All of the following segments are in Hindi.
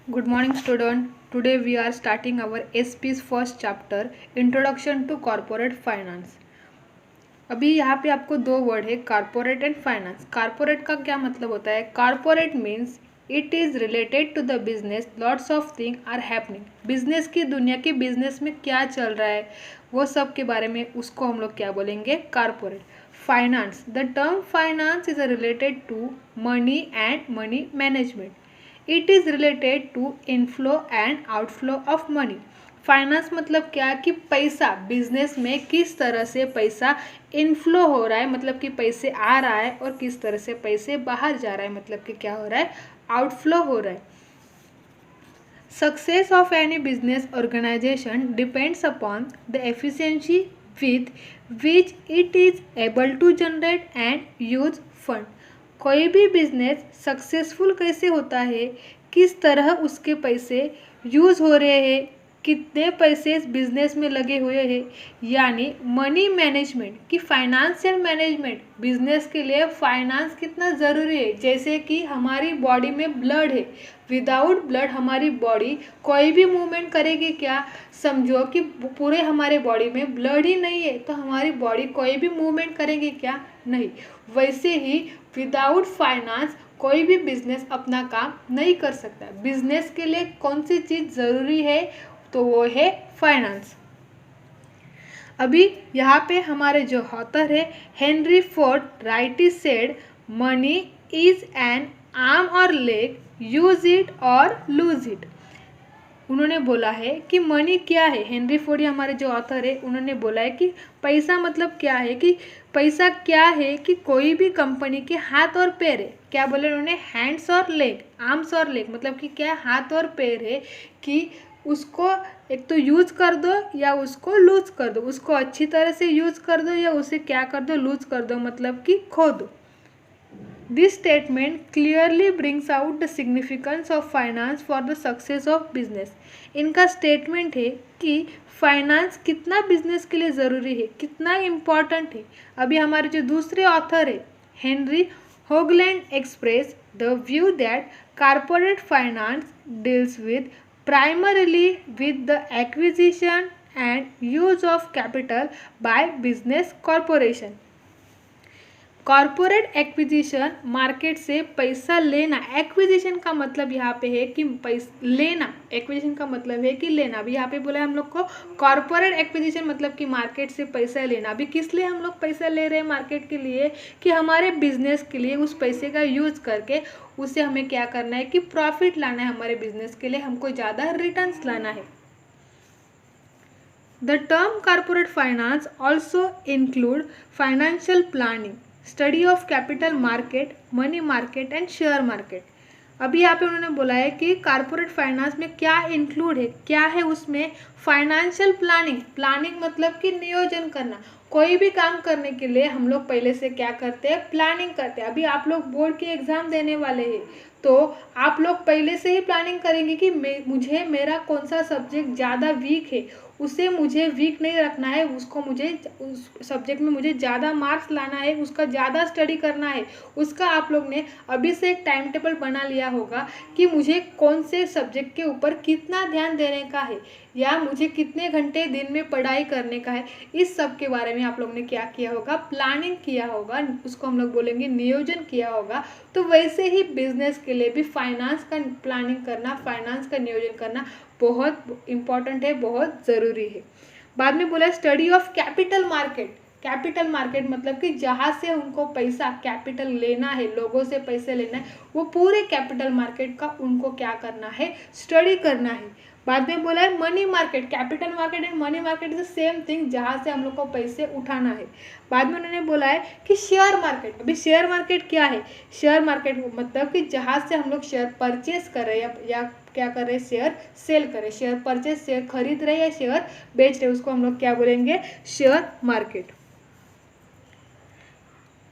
Good morning, student. Today we are starting our SP's first chapter, Introduction to Corporate Finance. अभी यहाँ पे आपको दो वर्ड है, कॉर्पोरेट एंड फाइनेंस. कॉर्पोरेट का क्या मतलब होता है? Corporate means it is related to the business, lots of thing are happening. Business की दुनिया के बिजनेस में क्या चल रहा है वो सब के बारे में उसको हम लोग क्या बोलेंगे? Corporate. Finance, the term finance is related to money and money management. It is related to inflow and outflow of money. Finance मतलब क्या कि पैसा, बिजनेस में किस तरह से पैसा इनफ्लो हो रहा है, मतलब कि पैसे आ रहा है, और किस तरह से पैसे बाहर जा रहा है, मतलब कि क्या हो रहा है? आउटफ्लो हो रहा है. Success of any business organisation depends upon the efficiency with which it is able to generate and use fund. कोई भी बिजनेस सक्सेसफुल कैसे होता है, किस तरह उसके पैसे यूज़ हो रहे हैं, कितने पैसे इस बिजनेस में लगे हुए हैं, यानी मनी मैनेजमेंट की फाइनेंशियल मैनेजमेंट. बिजनेस के लिए फाइनेंस कितना ज़रूरी है. जैसे कि हमारी बॉडी में ब्लड है, विदाउट ब्लड हमारी बॉडी कोई भी मूवमेंट करेगी क्या? समझो कि पूरे हमारे बॉडी में ब्लड ही नहीं है तो हमारी बॉडी कोई भी मूवमेंट करेगी क्या? नहीं. वैसे ही विदाउट फाइनेंस कोई भी बिजनेस अपना काम नहीं कर सकता. बिजनेस के लिए कौन सी चीज़ ज़रूरी है? तो वो है फाइनेंस. अभी यहाँ पे हमारे जो ऑथर है Henry Ford righty said, money is an arm और लेग, यूज इट और लूज इट. उन्होंने बोला है कि मनी क्या है. हेनरी फोर्ड हमारे जो ऑथर है उन्होंने बोला है कि पैसा मतलब क्या है, कि पैसा क्या है कि कोई भी कंपनी के हाथ और पैर है. क्या बोले उन्होंने? हैंड्स और लेग, आर्म्स और लेग, मतलब कि क्या हाथ और पैर है कि उसको एक तो यूज़ कर दो या उसको लूज कर दो. उसको अच्छी तरह से यूज़ कर दो या उसे क्या कर दो? लूज कर दो, मतलब कि खो दो. This statement clearly brings out the significance of finance for the success of business. इनका स्टेटमेंट है कि फाइनेंस कितना बिजनेस के लिए ज़रूरी है, कितना इम्पॉर्टेंट है. अभी हमारे जो दूसरे ऑथर है Henry Hoagland express the view that corporate finance deals with primarily with the acquisition and use of capital by business corporation. Corporate acquisition, market से पैसा लेना. एक्विजिशन का मतलब यहाँ पे है कि पैसा लेना. एक्विजिशन का मतलब है कि लेना. अभी यहाँ पे बोला है हम लोग को कॉरपोरेट एक्विजिशन मतलब कि मार्केट से पैसा लेना. अभी किस लिए हम लोग पैसा ले रहे हैं मार्केट के लिए? कि हमारे बिजनेस के लिए उस पैसे का यूज करके उसे हमें क्या करना है कि प्रॉफिट लाना है. हमारे बिजनेस के लिए हमको ज़्यादा रिटर्न्स लाना है. The term corporate finance also include financial planning, study of capital market, money market and share market. अभी यहाँ पे उन्होंने बोला है कि कॉरपोरेट फाइनेंस में क्या इंक्लूड है, क्या है उसमें? Financial planning. प्लानिंग मतलब कि नियोजन करना. कोई भी काम करने के लिए हम लोग पहले से क्या करते हैं? प्लानिंग करते हैं. अभी आप लोग बोर्ड के एग्ज़ाम देने वाले हैं तो आप लोग पहले से ही प्लानिंग करेंगे कि मुझे मेरा कौन सा सब्जेक्ट ज़्यादा वीक है, उसे मुझे वीक नहीं रखना है, उसको मुझे उस सब्जेक्ट में मुझे ज़्यादा मार्क्स लाना है, उसका ज़्यादा स्टडी करना है. उसका आप लोग ने अभी से एक टाइम टेबल बना लिया होगा कि मुझे कौन से सब्जेक्ट के ऊपर कितना ध्यान देने का है या मुझे कितने घंटे दिन में पढ़ाई करने का है. इस सब के बारे में आप लोग ने क्या किया होगा? प्लानिंग किया होगा. उसको हम लोग बोलेंगे नियोजन किया होगा. तो वैसे ही बिजनेस के लिए भी फाइनेंस का प्लानिंग करना, फाइनेंस का नियोजन करना बहुत इम्पॉर्टेंट है, बहुत ज़रूरी है. बाद में बोला study of capital market. Capital market मतलब कि जहाँ से उनको पैसा कैपिटल लेना है, लोगों से पैसे लेना है, वो पूरे कैपिटल मार्केट का उनको क्या करना है? स्टडी करना है. बाद में बोला है money market. Capital market and money market is the same thing, जहाँ से हम लोग को पैसे उठाना है. बाद में उन्होंने बोला है कि शेयर मार्केट. अभी शेयर मार्केट क्या है? शेयर मार्केट मतलब कि जहाँ से हम लोग शेयर परचेस कर रहे हैं या क्या कर रहे हैं? शेयर सेल कर रहे हैं. शेयर परचेस, शेयर खरीद रहे हैं या शेयर बेच रहे हैं, उसको हम लोग क्या बोलेंगे? Share market.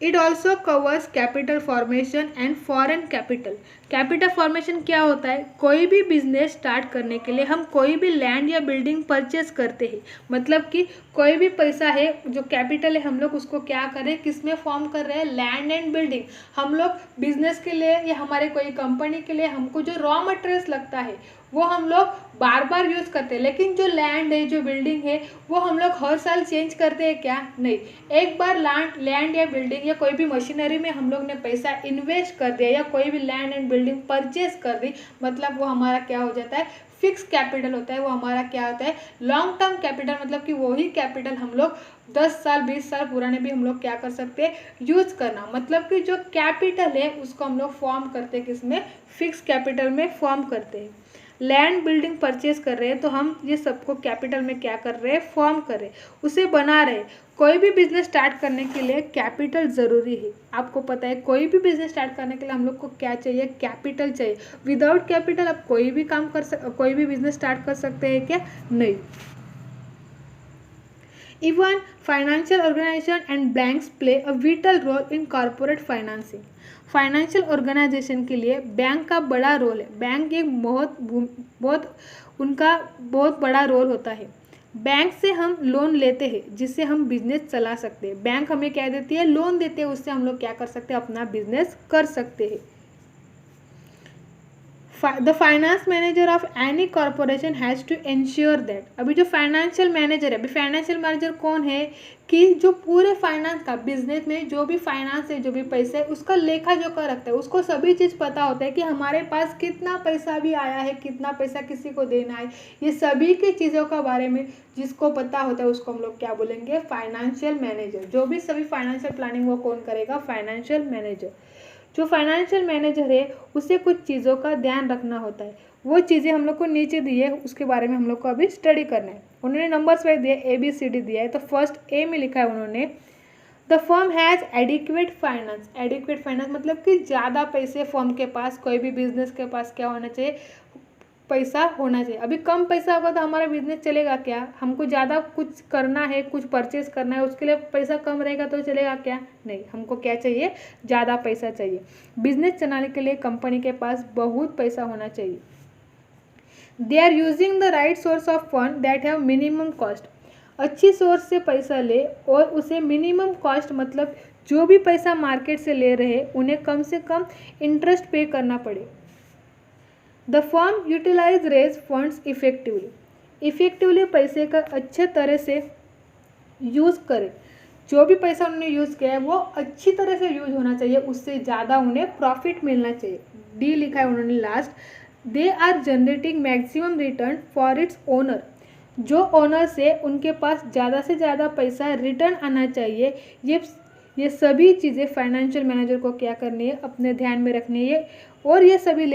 It also covers capital formation and foreign capital. Capital formation क्या होता है? कोई भी बिजनेस स्टार्ट करने के लिए हम कोई भी लैंड या बिल्डिंग परचेस करते हैं, मतलब कि कोई भी पैसा है जो कैपिटल है हम लोग उसको क्या करें, किस में फॉर्म कर रहे हैं, लैंड एंड बिल्डिंग। हम लोग बिजनेस के लिए या हमारे कोई कंपनी के लिए हमको जो रॉ मटेरियल्स लगता है वो हम लोग बार बार यूज़ करते हैं, लेकिन जो लैंड है जो बिल्डिंग है वो हम लोग हर साल चेंज करते हैं क्या, नहीं। एक बार लैंड या बिल्डिंग या कोई भी मशीनरी में हम लोग ने पैसा इन्वेस्ट कर दिया या कोई भी लैंड एंड बिल्डिंग परचेज कर दी, मतलब वो हमारा क्या हो जाता है, फिक्स कैपिटल होता है। वो हमारा क्या होता है, लॉन्ग टर्म कैपिटल, मतलब कि वही कैपिटल हम लोग 10 साल 20 साल पुराने भी हम लोग क्या कर सकते हैं, यूज करना। मतलब कि जो कैपिटल है उसको हम लोग फॉर्म करते हैं किसमें, फिक्स कैपिटल में फॉर्म करते हैं। लैंड बिल्डिंग परचेज कर रहे हैं तो हम ये सबको कैपिटल में क्या कर रहे हैं, फॉर्म कर रहे हैं, उसे बना रहे हैं। कोई भी बिजनेस स्टार्ट करने के लिए कैपिटल ज़रूरी है। आपको पता है कोई भी बिजनेस स्टार्ट करने के लिए हम लोग को क्या चाहिए, कैपिटल चाहिए। विदाउट कैपिटल आप कोई भी काम कोई भी बिजनेस स्टार्ट कर सकते हैं क्या, नहीं। Even financial organization and banks play a vital role in corporate financing. Financial organisation के लिए बैंक का बड़ा रोल है। बैंक एक बहुत बड़ा रोल होता है। बैंक से हम लोन लेते हैं जिससे हम बिजनेस चला सकते हैं। बैंक हमें क्या देती है, लोन देते हैं, उससे हम लोग क्या कर सकते हैं, अपना बिजनेस कर सकते हैं। The finance manager of any corporation has to ensure that, अभी जो फाइनेंशियल मैनेजर है, अभी फाइनेंशियल मैनेजर कौन है कि जो पूरे फाइनेंस का बिजनेस में जो भी फाइनेंस है, जो भी पैसा है, उसका लेखा जोखा रखता है। उसको सभी चीज़ पता होता है कि हमारे पास कितना पैसा भी आया है, कितना पैसा किसी को देना है, ये सभी की चीज़ों का बारे में जिसको पता होता है उसको हम लोग क्या बोलेंगे, फाइनेंशियल मैनेजर। जो भी सभी फाइनेंशियल प्लानिंग वो कौन करेगा, फाइनेंशियल मैनेजर। जो फाइनेंशियल मैनेजर है उसे कुछ चीज़ों का ध्यान रखना होता है। वो चीज़ें हम लोग को नीचे दी है, उसके बारे में हम लोग को अभी स्टडी करना है। उन्होंने नंबर्स वाइज दिया, ABCD दिया है। तो फर्स्ट ए में लिखा है उन्होंने, the firm has adequate finance. Adequate finance मतलब कि ज़्यादा पैसे फर्म के पास, कोई भी बिजनेस के पास क्या होना चाहिए, पैसा होना चाहिए। अभी कम पैसा होगा तो हमारा बिजनेस चलेगा क्या, हमको ज़्यादा कुछ करना है, कुछ परचेज करना है, उसके लिए पैसा कम रहेगा तो चलेगा क्या, नहीं। हमको क्या चाहिए, ज़्यादा पैसा चाहिए। बिजनेस चलाने के लिए कंपनी के पास बहुत पैसा होना चाहिए। They are using the right source of fund that have minimum cost. अच्छी सोर्स से पैसा ले और उसे मिनिमम कॉस्ट, मतलब जो भी पैसा मार्केट से ले रहे उन्हें कम से कम इंटरेस्ट पे करना पड़े। The firm utilise raise funds effectively पैसे का अच्छे तरह से यूज़ करें। जो भी पैसा उन्होंने यूज़ किया है वो अच्छी तरह से यूज होना चाहिए, उससे ज़्यादा उन्हें प्रॉफिट मिलना चाहिए। डी लिखा है उन्होंने last, they are generating maximum return for its owner. जो ओनर से उनके पास ज़्यादा से ज़्यादा पैसा रिटर्न आना चाहिए। ये सभी चीज़ें फाइनेंशियल मैनेजर को क्या करनी है, अपने ध्यान में रखनी है और ये सभी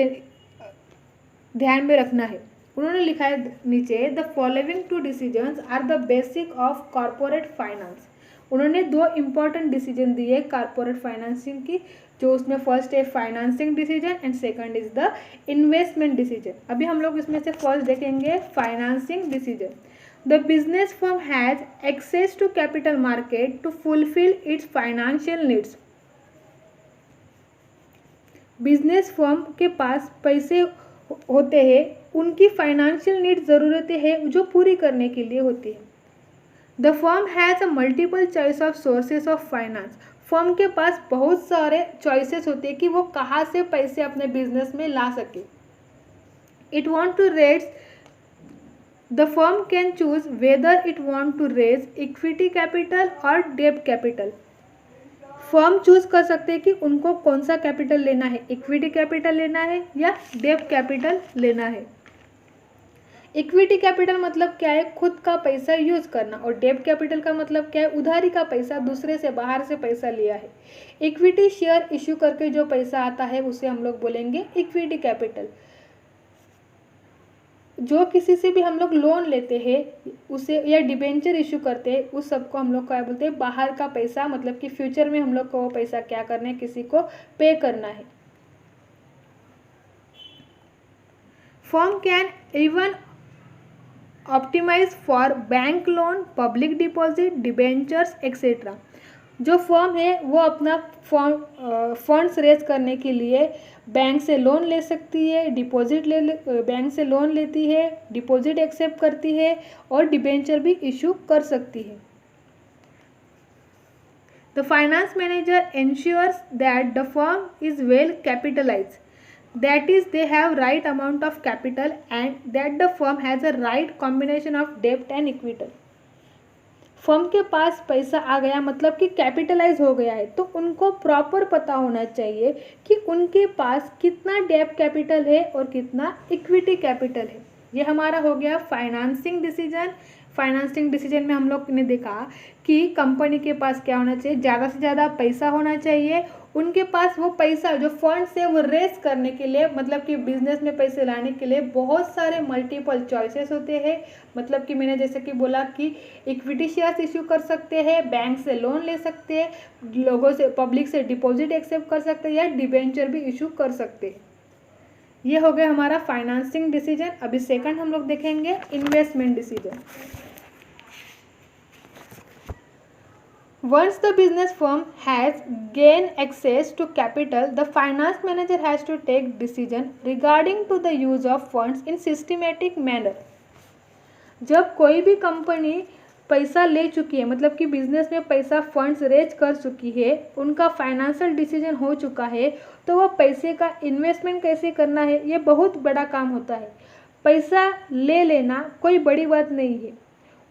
ध्यान में रखना है। उन्होंने लिखा है नीचे, the following 2 decisions are the basic of corporate finance. उन्होंने 2 इम्पॉर्टेंट डिसीजन दिए कॉरपोरेट फाइनेंसिंग की, जो उसमें फर्स्ट है financing decision and second is the investment decision. अभी हम लोग इसमें से फर्स्ट देखेंगे financing decision. The business firm has access to capital market to fulfil its financial needs. Business firm के पास पैसे होते हैं, उनकी फाइनेंशियल नीड ज़रूरतें हैं जो पूरी करने के लिए होती है। The firm has a multiple choice of sources of finance. Firm के पास बहुत सारे चॉइसेस होते हैं कि वो कहाँ से पैसे अपने बिजनेस में ला सके। It want to raise, the firm can choose whether it want to raise equity capital और डेब्ट कैपिटल। फर्म चूज कर सकते हैं कि उनको कौन सा कैपिटल लेना है, इक्विटी कैपिटल लेना है या डेब्ट कैपिटल लेना है। इक्विटी कैपिटल मतलब क्या है, खुद का पैसा यूज करना, और डेब्ट कैपिटल का मतलब क्या है, उधारी का पैसा, दूसरे से बाहर से पैसा लिया है। इक्विटी शेयर इश्यू करके जो पैसा आता है उसे हम लोग बोलेंगे इक्विटी कैपिटल। जो किसी से भी हम लोग लोन लेते हैं उसे, या डिबेंचर इशू करते हैं, उस सबको हम लोग क्या बोलते हैं, बाहर का पैसा, मतलब कि फ्यूचर में हम लोग को वो पैसा क्या करना है, किसी को पे करना है। Firm can even optimise for bank loan, public deposit, debentures etcetera. जो फर्म है वो अपना फंड्स रेज करने के लिए बैंक से लोन ले सकती है, बैंक से लोन लेती है, डिपॉजिट एक्सेप्ट करती है और डिबेंचर भी इशू कर सकती है। The finance manager ensures that the firm is well capitalized, that is they have right amount of capital and that the firm has a right combination of debt and equity. Firm के पास पैसा आ गया मतलब कि कैपिटलाइज हो गया है, तो उनको प्रॉपर पता होना चाहिए कि उनके पास कितना डेब्ट कैपिटल है और कितना इक्विटी कैपिटल है। ये हमारा हो गया फाइनेंसिंग डिसीजन। फाइनेंसिंग डिसीजन में हम लोग ने देखा कि कंपनी के पास क्या होना चाहिए, ज़्यादा से ज़्यादा पैसा होना चाहिए, उनके पास वो पैसा जो फंड्स है वो रेस करने के लिए, मतलब कि बिजनेस में पैसे लाने के लिए बहुत सारे मल्टीपल चॉइसेस होते हैं। मतलब कि मैंने जैसे कि बोला कि इक्विटी शेयर्स इश्यू कर सकते हैं, बैंक से लोन ले सकते हैं, लोगों से पब्लिक से डिपॉजिट एक्सेप्ट कर सकते हैं या डिबेंचर भी इशू कर सकते हैं। ये हो गया हमारा फाइनेंसिंग डिसीजन। अभी सेकंड हम लोग देखेंगे investment decision. Once the business firm has gained access to capital, the finance manager has to take decision regarding to the use of funds in systematic manner. जब कोई भी कंपनी पैसा ले चुकी है, मतलब कि बिजनेस में पैसा फंड्स रेज कर चुकी है, उनका फाइनेंशियल डिसीजन हो चुका है, तो वह पैसे का इन्वेस्टमेंट कैसे करना है ये बहुत बड़ा काम होता है। पैसा ले लेना कोई बड़ी बात नहीं है,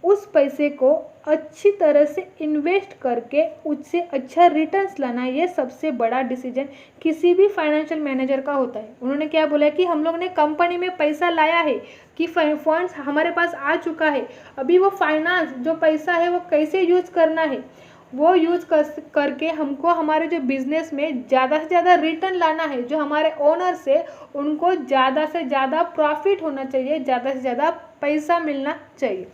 उस पैसे को अच्छी तरह से इन्वेस्ट करके उससे अच्छा रिटर्न्स लाना, ये सबसे बड़ा डिसीजन किसी भी फाइनेंशियल मैनेजर का होता है। उन्होंने क्या बोला कि हम लोग ने कंपनी में पैसा लाया है कि फंड्स हमारे पास आ चुका है, अभी वो फाइनेंस जो पैसा है वो कैसे यूज़ करना है, वो यूज़ करके हमको हमारे जो बिजनेस में ज़्यादा से ज़्यादा रिटर्न लाना है, जो हमारे ओनर्स है उनको ज़्यादा से ज़्यादा प्रॉफिट होना चाहिए, ज़्यादा से ज़्यादा पैसा मिलना चाहिए।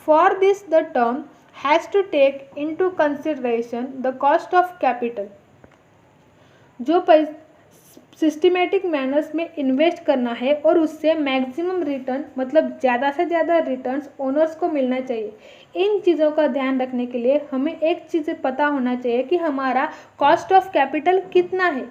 For this, the term has to take into consideration the cost of capital. जो सिस्टमेटिक मैनर्स में इन्वेस्ट करना है और उससे मैक्सिमम रिटर्न, मतलब ज़्यादा से ज़्यादा रिटर्न्स ओनर्स को मिलना चाहिए। इन चीज़ों का ध्यान रखने के लिए हमें एक चीज़ पता होना चाहिए कि हमारा कॉस्ट ऑफ कैपिटल कितना है,